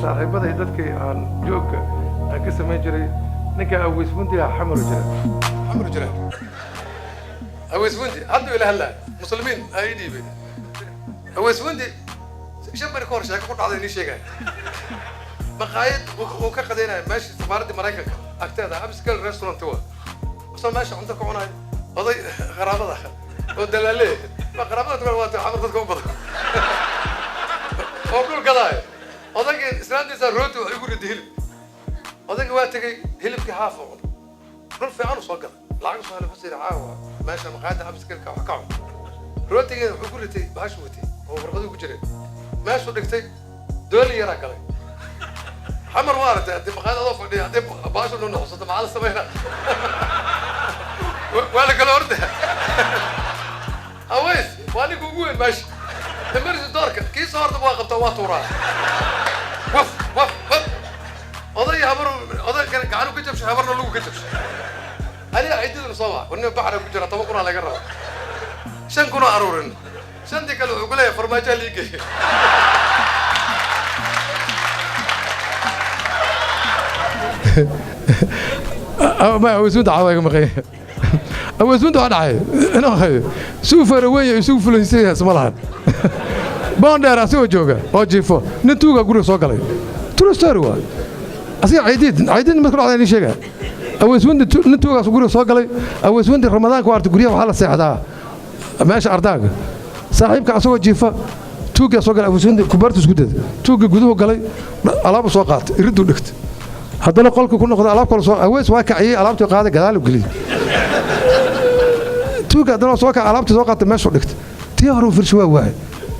صاحبتي dadkii aan joogka aan ka sameyn jiray ninka awismunti xamar jira awismunti hadda ila halla muslimiin ay dhiibay awismunti shabir koor sheeko ku dhacday ni sheegay maqaayad uu ka qadeynay meeshii safaaradda Mareykanka agteeda Abscal restaurant waa meesha cunto ku cunay oday qaraabada oo dalaale qaraabada waa xamar dadka u badan oo dhul gaday odayga islaantiisa rooti wax ugu ridil odayga waa tagay hilibkii haaf oo dhul fiican soo gaday lacag soo helay fasir caawa meesha maqaayada Abscalka wax ka cun rootiga wuxuu ku ritay baash watay oo warqadu ku jiray meeshu dhigtay dooli yara galay xamar waarta hadii maqaayada oo fadhiya hadii baashu loo noqoto macal sameeyna wala kala orda aweys wani kugu weyn maashi تمرز دارك كيس هارد واقف تواتورا وف وف وف قضية هبرو قضية كان قعدوا كتبش هبرنا لو كتبش أنا عيد الصباح ونبي بحر كجرا توقعنا على جرا شن كنا أرورن شن دي كانوا يقولوا يا فرماجة ليكي ما هو سود عوايق مخي أول سود هذا عاي أنا خي سوفر وين يسوف الإنسان اسمه باندر أسوأ جوجا أجيفه نتوجا قولوا سوكالي تروستروا أصير عيدين ما كل هذا نشجع أول سود نتوجا قولوا سوكالي أول سود رمضان كوارت قريه وحلا ساعة ماشي أرداق صاحبك أسوأ جيفه توجا سوكال أول سود كبرت سكوت توجا قدوه قالي ألعاب سوقات يردوا نكت هذا نقولك كنا قد ألعاب كل سوق أول سواء كعي ألعاب تقاعد قدال وقليل توجا هذا سوق ألعاب تسوقات ماشي نكت تيارو في الشواء واحد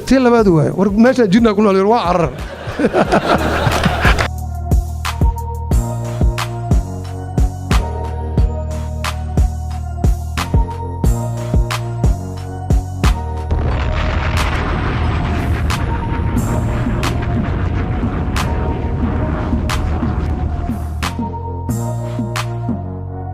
تيلا ما دواء ماشي جينا كنا اليوم عرر